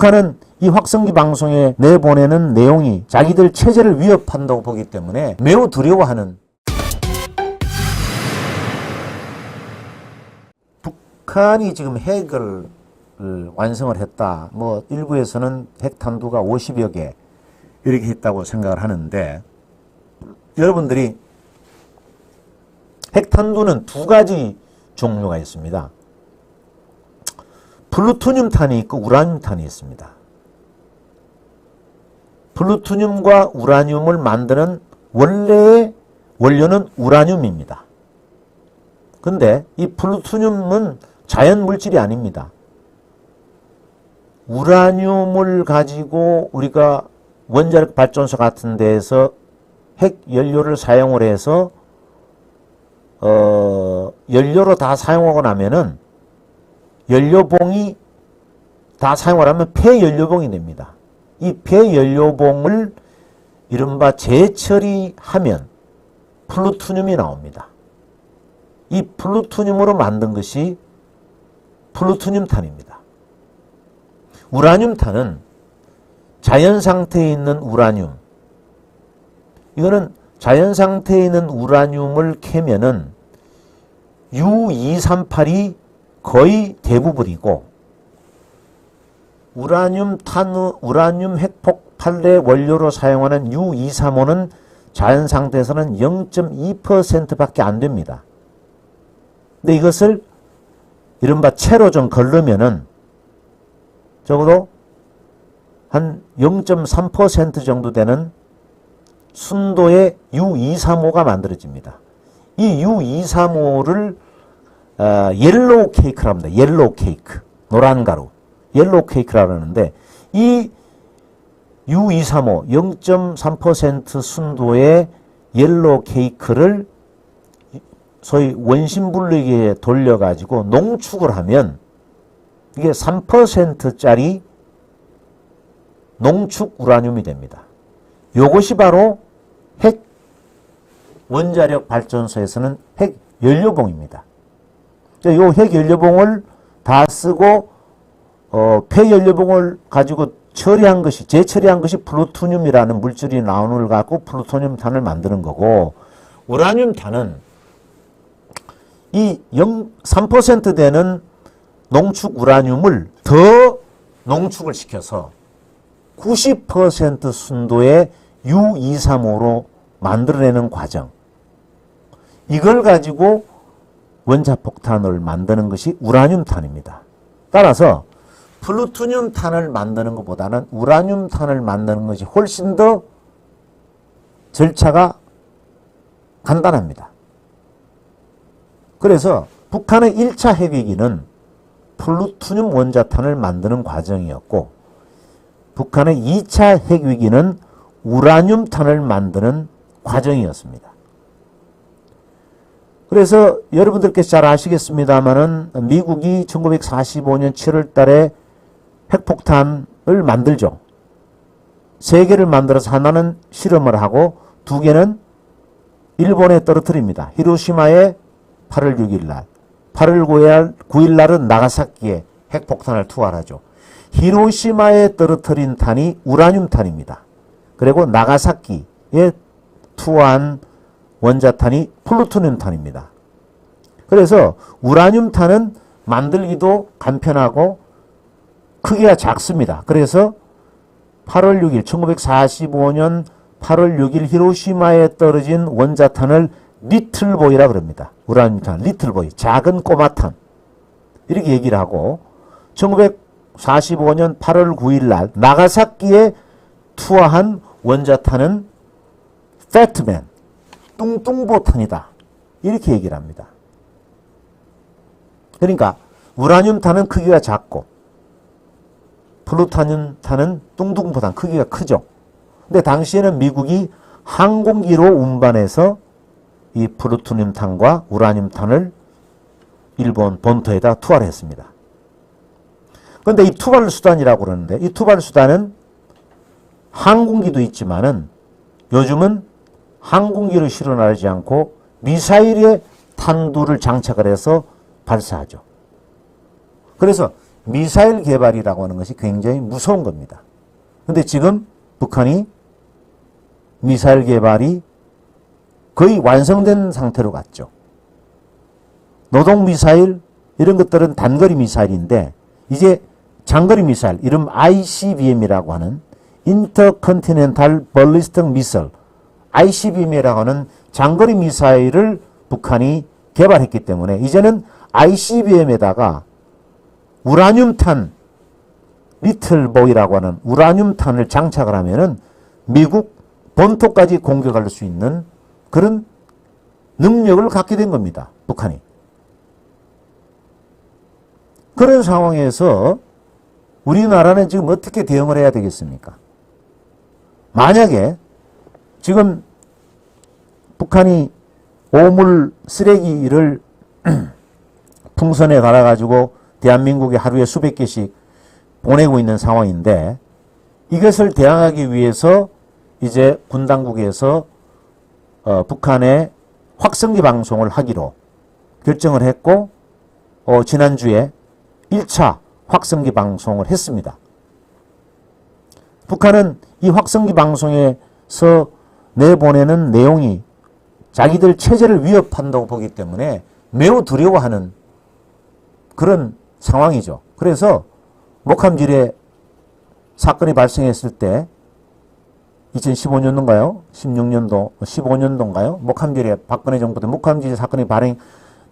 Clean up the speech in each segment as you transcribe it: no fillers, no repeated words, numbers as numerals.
북한은 이 확성기 방송에 내보내는 내용이 자기들 체제를 위협한다고 보기 때문에 매우 두려워하는, 북한이 지금 핵을 완성을 했다. 뭐 일부에서는 핵탄두가 50여 개 이렇게 했다고 생각을 하는데, 여러분들이 핵탄두는 두 가지 종류가 있습니다. 플루토늄탄이 있고 우라늄탄이 있습니다. 플루토늄과 우라늄을 만드는 원래의 원료는 우라늄입니다. 근데 이 플루토늄은 자연 물질이 아닙니다. 우라늄을 가지고 우리가 원자력 발전소 같은 데에서 핵 연료를 사용을 해서 연료로 다 사용하고 나면은 연료봉이 다 사용을 하면 폐연료봉이 됩니다. 이 폐연료봉을 이른바 재처리하면 플루토늄이 나옵니다. 이 플루토늄으로 만든 것이 플루토늄탄입니다. 우라늄탄은 자연 상태에 있는 우라늄, 이거는 자연 상태에 있는 우라늄을 캐면은 U238이 거의 대부분이고, 우라늄 핵폭발의 원료로 사용하는 U235는 자연 상태에서는 0.2%밖에 안 됩니다. 근데 이것을 이른바 채로 좀 걸르면은 적어도 한 0.3% 정도 되는 순도의 U235가 만들어집니다. 이 U235를 옐로우 케이크라고 합니다. 옐로우 케이크, 노란 가루, 옐로우 케이크라고 하는데, 이 U235 0.3% 순도의 옐로우 케이크를 소위 원심분리기에 돌려가지고 농축을 하면 이게 3%짜리 농축 우라늄이 됩니다. 이것이 바로 핵 원자력 발전소에서는 핵 연료봉입니다. 이 핵 연료봉을 다 쓰고 폐연료봉을 가지고 처리한 것이, 재처리한 것이 플루토늄이라는 물질이 나오는 걸 갖고 플루토늄탄을 만드는 거고, 우라늄탄은 이 3% 되는 농축 우라늄을 더 농축을 시켜서 90% 순도의 U235로 만들어내는 과정, 이걸 가지고 원자폭탄을 만드는 것이 우라늄탄입니다. 따라서 플루토늄탄을 만드는 것보다는 우라늄탄을 만드는 것이 훨씬 더 절차가 간단합니다. 그래서 북한의 1차 핵위기는 플루토늄 원자탄을 만드는 과정이었고, 북한의 2차 핵위기는 우라늄탄을 만드는 과정이었습니다. 그래서 여러분들께서 잘 아시겠습니다마는 미국이 1945년 7월 달에 핵폭탄을 만들죠. 3개를 만들어서 하나는 실험을 하고 2개는 일본에 떨어뜨립니다. 히로시마에 8월 6일 날, 8월 9일 날은 나가사키에 핵폭탄을 투하하죠. 히로시마에 떨어뜨린 탄이 우라늄탄입니다. 그리고 나가사키에 투하한 원자탄이 플루토늄탄입니다. 그래서 우라늄탄은 만들기도 간편하고 크기가 작습니다. 그래서 8월 6일 1945년 8월 6일 히로시마에 떨어진 원자탄을 리틀보이라 그럽니다. 우라늄탄, 리틀보이, 작은 꼬마탄, 이렇게 얘기를 하고, 1945년 8월 9일 날 나가사키에 투하한 원자탄은 패트맨, 뚱뚱보탄이다, 이렇게 얘기를 합니다. 그러니까 우라늄탄은 크기가 작고 플루토늄탄은 뚱뚱보탄, 크기가 크죠. 근데 당시에는 미국이 항공기로 운반해서 이 플루토늄탄과 우라늄탄을 일본 본토에다 투하를 했습니다. 그런데 이 투발 수단이라고 그러는데, 이 투발 수단은 항공기도 있지만은 요즘은 항공기로 실어나르지 않고 미사일에 탄두를 장착을 해서 발사하죠. 그래서 미사일 개발이라고 하는 것이 굉장히 무서운 겁니다. 근데 지금 북한이 미사일 개발이 거의 완성된 상태로 갔죠. 노동 미사일 이런 것들은 단거리 미사일인데 이제 장거리 미사일 이름 ICBM이라고 하는 인터컨티넨탈 벌리스틱 미사일 ICBM이라고 하는 장거리 미사일을 북한이 개발했기 때문에 이제는 ICBM에다가 우라늄탄 리틀보이라고 하는 우라늄탄을 장착을 하면은 미국 본토까지 공격할 수 있는 그런 능력을 갖게 된 겁니다. 북한이. 그런 상황에서 우리나라는 지금 어떻게 대응을 해야 되겠습니까? 만약에 지금 북한이 오물 쓰레기를 풍선에 갈아가지고 대한민국에 하루에 수백 개씩 보내고 있는 상황인데 이것을 대항하기 위해서 이제 군 당국에서 북한의 확성기 방송을 하기로 결정을 했고 지난주에 1차 확성기 방송을 했습니다. 북한은 이 확성기 방송에서 내보내는 내용이 자기들 체제를 위협한다고 보기 때문에 매우 두려워하는 그런 상황이죠. 그래서 목함질에 사건이 발생했을 때 2015년도인가요? 16년도, 15년도인가요? 목함질에 박근혜 정부 때 목함질 사건이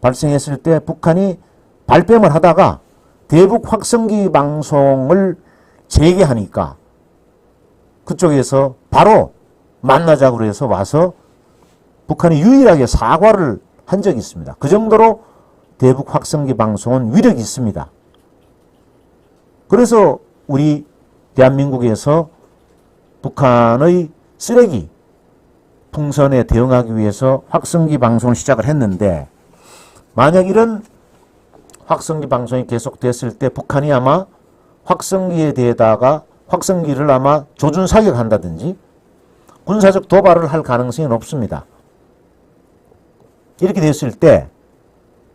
발생했을 때 북한이 발뺌을 하다가 대북 확성기 방송을 재개하니까 그쪽에서 바로 만나자고 해서 와서 북한이 유일하게 사과를 한 적이 있습니다. 그 정도로 대북 확성기 방송은 위력이 있습니다. 그래서 우리 대한민국에서 북한의 쓰레기 풍선에 대응하기 위해서 확성기 방송을 시작을 했는데 만약 이런 확성기 방송이 계속됐을 때 북한이 아마 확성기에 대해다가 확성기를 아마 조준 사격한다든지 군사적 도발을 할 가능성이 높습니다. 이렇게 됐을 때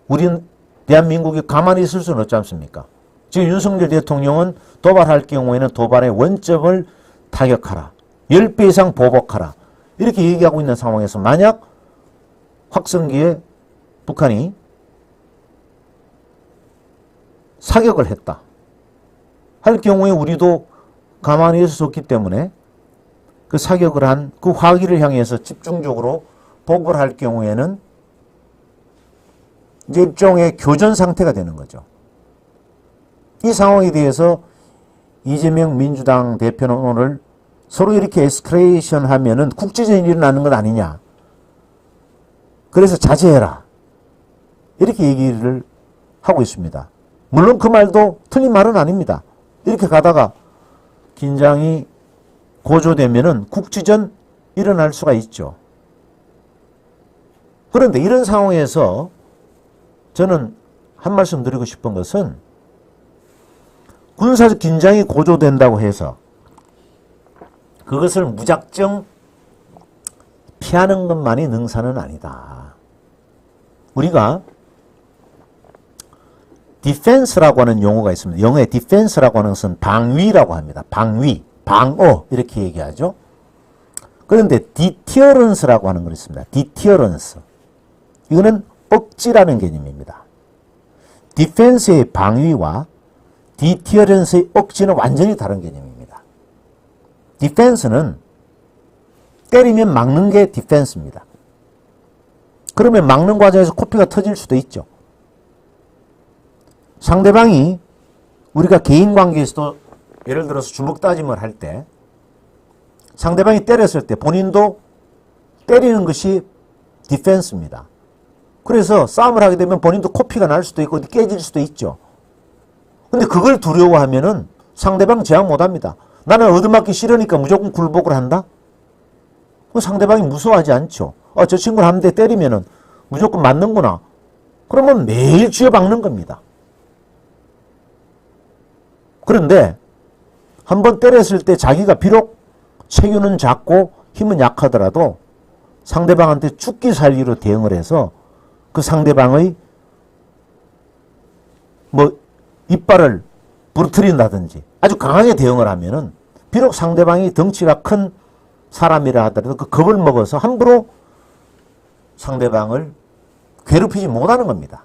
우린 대한민국이 가만히 있을 수는 없지 않습니까? 지금 윤석열 대통령은 도발할 경우에는 도발의 원점을 타격하라. 10배 이상 보복하라. 이렇게 얘기하고 있는 상황에서 만약 확성기에 북한이 사격을 했다 할 경우에 우리도 가만히 있을 수 없기 때문에 그 사격을 한 그 화기를 향해서 집중적으로 보복을 할 경우에는 이제 일종의 교전 상태가 되는 거죠. 이 상황에 대해서 이재명 민주당 대표는 오늘 서로 이렇게 에스컬레이션 하면은 국제전이 일어나는 것 아니냐. 그래서 자제해라. 이렇게 얘기를 하고 있습니다. 물론 그 말도 틀린 말은 아닙니다. 이렇게 가다가 긴장이 고조되면은 국지전 일어날 수가 있죠. 그런데 이런 상황에서 저는 한 말씀 드리고 싶은 것은 군사적 긴장이 고조된다고 해서 그것을 무작정 피하는 것만이 능사는 아니다. 우리가 디펜스라고 하는 용어가 있습니다. 영어의 디펜스라고 하는 것은 방위라고 합니다. 방위, 방어 이렇게 얘기하죠. 그런데 디티어런스라고 하는 거 있습니다. 디티어런스. 이거는 억지라는 개념입니다. 디펜스의 방위와 디티어런스의 억지는 완전히 다른 개념입니다. 디펜스는 때리면 막는 게 디펜스입니다. 그러면 막는 과정에서 코피가 터질 수도 있죠. 상대방이 우리가 개인 관계에서도 예를 들어서 주먹 다짐을 할 때 상대방이 때렸을 때 본인도 때리는 것이 디펜스입니다. 그래서 싸움을 하게 되면 본인도 코피가 날 수도 있고 깨질 수도 있죠. 근데 그걸 두려워하면은 상대방 제압 못합니다. 나는 얻어맞기 싫으니까 무조건 굴복을 한다? 상대방이 무서워하지 않죠. 저 친구를 한 대 때리면은 무조건 맞는구나. 그러면 매일 쥐어박는 겁니다. 그런데 한번 때렸을 때 자기가 비록 체구는 작고 힘은 약하더라도 상대방한테 죽기 살기로 대응을 해서 그 상대방의 이빨을 부러뜨린다든지 아주 강하게 대응을 하면은 비록 상대방이 덩치가 큰 사람이라 하더라도 그 겁을 먹어서 함부로 상대방을 괴롭히지 못하는 겁니다.